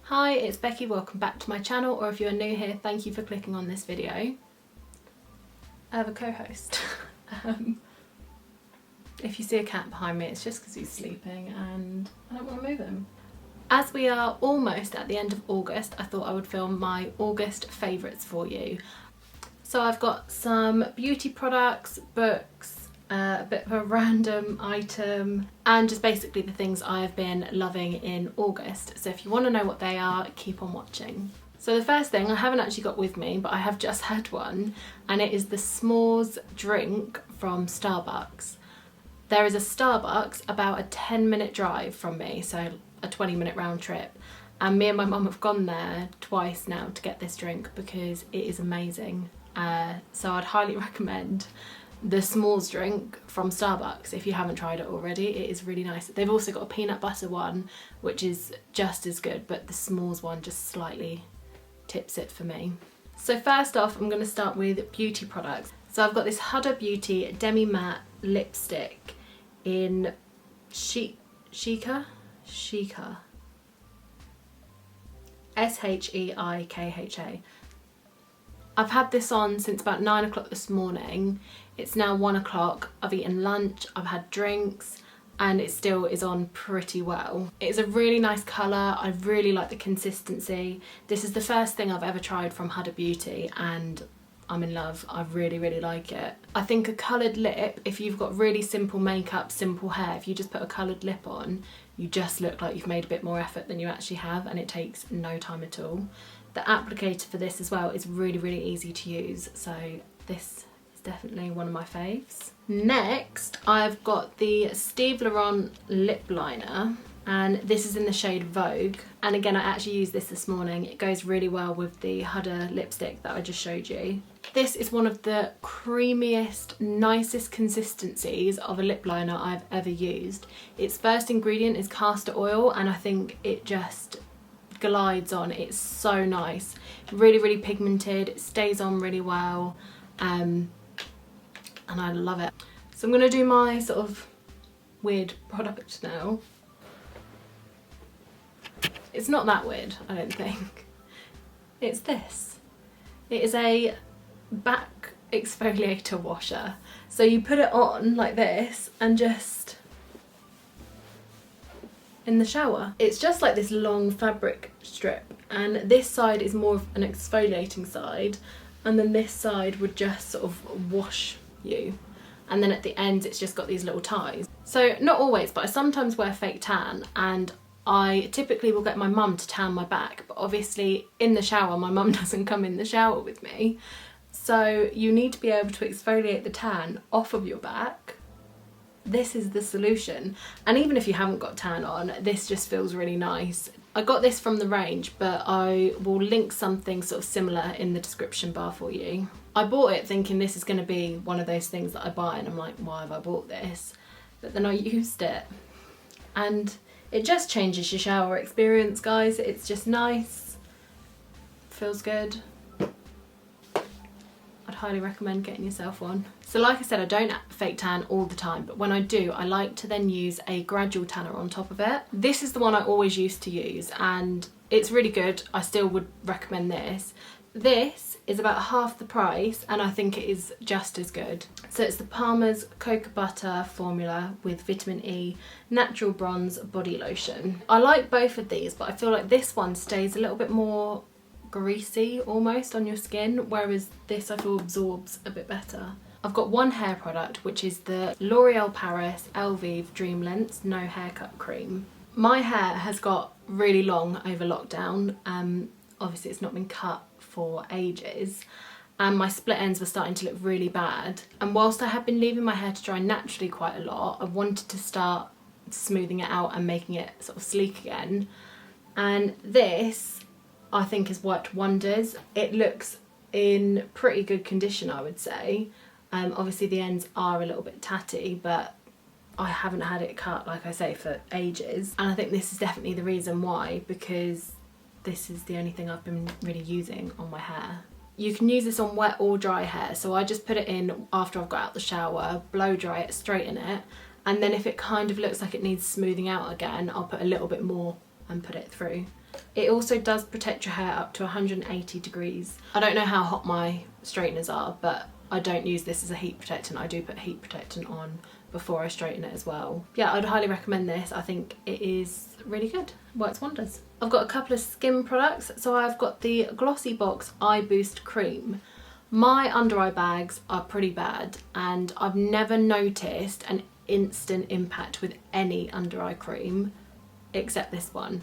Hi, it's Becky, welcome back to my channel, or if you're new here, thank you for clicking on this video. I have a co-host. If you see a cat behind me, it's just because he's sleeping and I don't want to move him. As we are almost at the end of August, I thought I would film my August favourites for you. So I've got some beauty products, books, a bit of a random item, and just basically the things I've been loving in August. So if you want to know what they are, keep on watching. So the first thing I haven't actually got with me, but I have just had one, and it is the Smores drink from Starbucks. There is a Starbucks about a 10-minute drive from me, so a 20-minute round trip, and me and my mum have gone there twice now to get this drink because it is amazing. So I'd highly recommend the Smores drink from Starbucks if you haven't tried it already. It is really nice. They've also got a peanut butter one which is just as good, but the S'mores one just slightly tips it for me. So first off, I'm going to start with beauty products. So I've got this Huda Beauty Demi Matte lipstick in Sheikah S-H-E-I-K-H-A. I've had this on since about 9 o'clock this morning. It's now 1 o'clock. I've eaten lunch, I've had drinks, and it still is on pretty well. It's a really nice colour. I really like the consistency. This is the first thing I've ever tried from Huda Beauty and I'm in love. I really, really like it. I think a coloured lip, if you've got really simple makeup, simple hair, if you just put a coloured lip on, you just look like you've made a bit more effort than you actually have, and it takes no time at all. The applicator for this as well is really, really easy to use, so this is definitely one of my faves. Next, I've got the Steve Laurent lip liner, and this is in the shade Vogue. And again, I actually used this morning. It goes really well with the Huda lipstick that I just showed you. This is one of the creamiest, nicest consistencies of a lip liner I've ever used. Its first ingredient is castor oil, and I think it just glides on. It's so nice, really, really pigmented. It stays on really well, and I love it. So I'm gonna do my sort of weird product now. It's not that weird, I don't think. It's this. It is a back exfoliator washer. So you put it on like this and just in the shower. It's just like this long fabric strip, and this side is more of an exfoliating side, and then this side would just sort of wash you, and then at the ends it's just got these little ties. So not always, but I sometimes wear fake tan, and I typically will get my mum to tan my back, but obviously in the shower my mum doesn't come in the shower with me, so you need to be able to exfoliate the tan off of your back. This is the solution, and even if you haven't got tan on, this just feels really nice. I got this from the range, but I will link something sort of similar in the description bar for you. I bought it thinking this is going to be one of those things that I buy and I'm like, why have I bought this? But then I used it and it just changes your shower experience, guys. It's just nice, feels good. I'd highly recommend getting yourself one. So like I said, I don't fake tan all the time, but when I do, I like to then use a gradual tanner on top of it. This is the one I always used to use, and it's really good. I still would recommend this. This is about half the price, and I think it is just as good. So it's the Palmer's Cocoa Butter formula with vitamin E natural bronze body lotion. I like both of these, but I feel like this one stays a little bit more greasy almost on your skin, whereas this I feel absorbs a bit better. I've got one hair product, which is the L'Oreal Paris Elvive Dream Lengths No Haircut Cream. My hair has got really long over lockdown. Obviously it's not been cut for ages, and my split ends were starting to look really bad. And whilst I have been leaving my hair to dry naturally quite a lot, I wanted to start smoothing it out and making it sort of sleek again. And this, I think, has worked wonders. It looks in pretty good condition, I would say. Obviously the ends are a little bit tatty, but I haven't had it cut, like I say, for ages. And I think this is definitely the reason why, because this is the only thing I've been really using on my hair. You can use this on wet or dry hair, so I just put it in after I've got out the shower, blow dry it, straighten it, and then if it kind of looks like it needs smoothing out again, I'll put a little bit more and put it through. It also does protect your hair up to 180 degrees. I don't know how hot my straighteners are, but I don't use this as a heat protectant. I do put heat protectant on before I straighten it as well. Yeah, I'd highly recommend this. I think it is really good. Works wonders. I've got a couple of skin products. So I've got the Glossybox Eye Boost Cream. My under eye bags are pretty bad and I've never noticed an instant impact with any under eye cream except this one.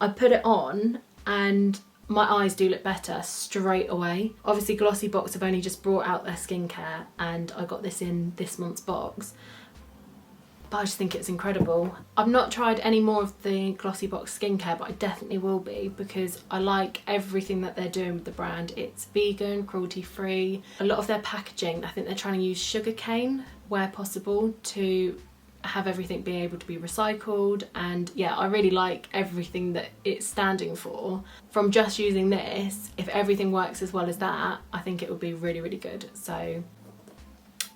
I put it on and my eyes do look better straight away. Obviously Glossybox have only just brought out their skincare and I got this in this month's box, but I just think it's incredible. I've not tried any more of the Glossybox skincare, but I definitely will be because I like everything that they're doing with the brand. It's vegan, cruelty free. A lot of their packaging, I think they're trying to use sugarcane where possible to have everything be able to be recycled, and yeah, I really like everything that it's standing for. From just using this, if everything works as well as that, I think it would be really, really good. So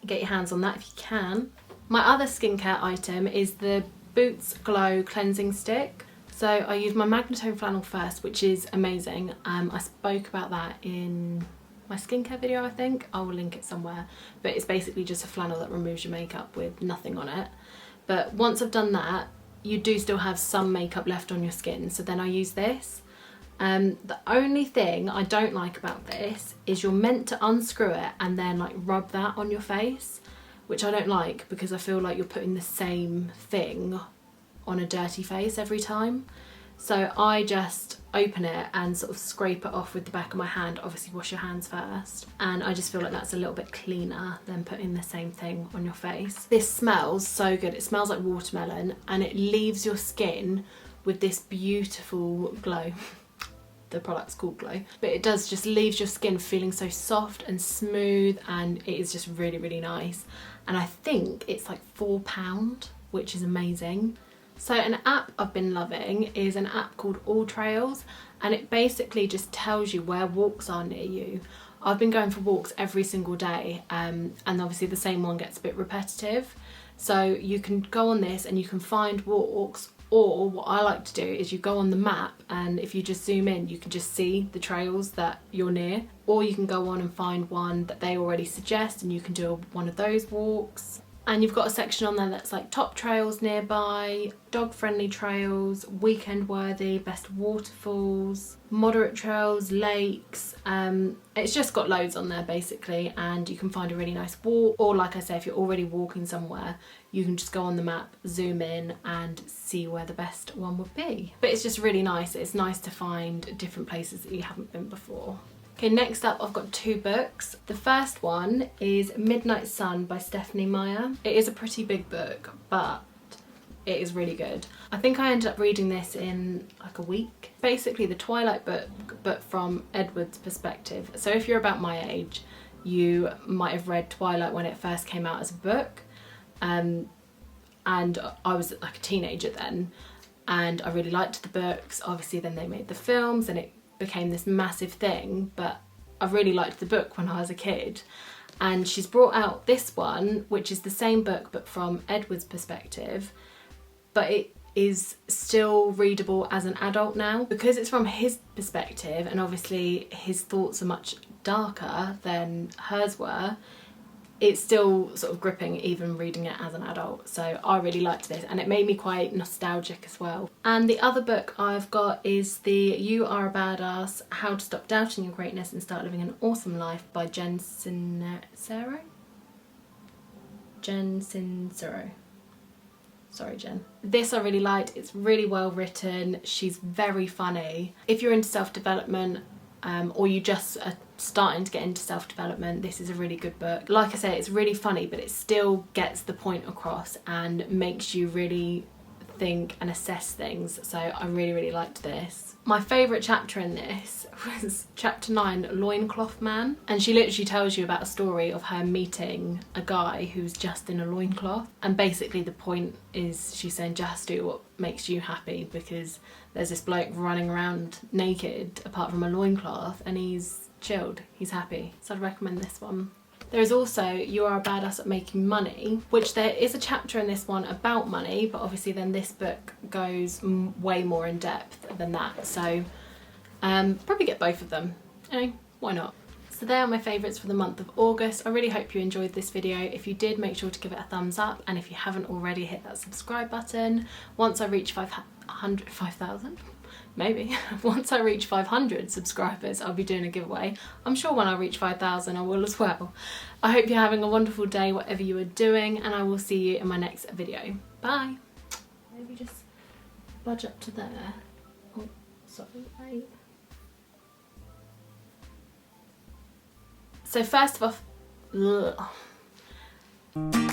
get your hands on that if you can. My other skincare item is the Boots Glow Cleansing Stick. So I use my Magnetone flannel first, which is amazing. I spoke about that in my skincare video, I think. I will link it somewhere. But it's basically just a flannel that removes your makeup with nothing on it. But once I've done that, you do still have some makeup left on your skin. So then I use this. The only thing I don't like about this is you're meant to unscrew it and then like rub that on your face, which I don't like because I feel like you're putting the same thing on a dirty face every time. So I just open it and sort of scrape it off with the back of my hand. Obviously wash your hands first. And I just feel like that's a little bit cleaner than putting the same thing on your face. This smells so good. It smells like watermelon and it leaves your skin with this beautiful glow. The product's called Glow. But it does just leaves your skin feeling so soft and smooth, and it is just really, really nice. And I think it's like £4, which is amazing. So an app I've been loving is an app called All Trails, and it basically just tells you where walks are near you. I've been going for walks every single day, and obviously the same one gets a bit repetitive. So you can go on this and you can find walks, or what I like to do is you go on the map and if you just zoom in you can just see the trails that you're near, or you can go on and find one that they already suggest and you can do one of those walks. And you've got a section on there that's like top trails nearby, dog friendly trails, weekend worthy, best waterfalls, moderate trails, lakes. It's just got loads on there basically, and you can find a really nice walk, or like I say, if you're already walking somewhere, you can just go on the map, zoom in and see where the best one would be. But it's just really nice. It's nice to find different places that you haven't been before. Okay, next up I've got two books. The first one is Midnight Sun by Stephanie Meyer. It is a pretty big book, but it is really good. I think I ended up reading this in like a week. Basically the Twilight book, but from Edward's perspective. So if you're about my age, you might have read Twilight when it first came out as a book. And I was like a teenager then, and I really liked the books. Obviously then they made the films and it became this massive thing, but I really liked the book when I was a kid. And she's brought out this one, which is the same book but from Edward's perspective, but it is still readable as an adult now because it's from his perspective, and obviously his thoughts are much darker than hers were. It's still sort of gripping even reading it as an adult, so I really liked this and it made me quite nostalgic as well. And the other book I've got is the You Are a Badass, How to Stop Doubting Your Greatness and Start Living an Awesome Life by Jen Sincero? Sorry Jen. This I really liked. It's really well written. She's very funny. If you're into self-development, or you just are starting to get into self-development, this is a really good book. Like I say, it's really funny, but it still gets the point across and makes you really think and assess things. So I really, really liked this. My favourite chapter in this was chapter 9, Loincloth Man. And she literally tells you about a story of her meeting a guy who's just in a loincloth. And basically the point is she's saying just do what makes you happy, because there's this bloke running around naked apart from a loincloth and he's chilled, he's happy. So I'd recommend this one. There is also You Are a Badass at Making Money, which there is a chapter in this one about money, but obviously then this book goes way more in depth than that. So probably get both of them, you know, why not? So there are my favourites for the month of August. I really hope you enjoyed this video. If you did, make sure to give it a thumbs up, and if you haven't already, hit that subscribe button. Once I reach 5,000, maybe, once I reach 500 subscribers, I'll be doing a giveaway. I'm sure when I reach 5,000 I will as well. I hope you're having a wonderful day, whatever you are doing, and I will see you in my next video. Bye. Maybe just budge up to there. Oh, sorry, wait. So first of all, ugh.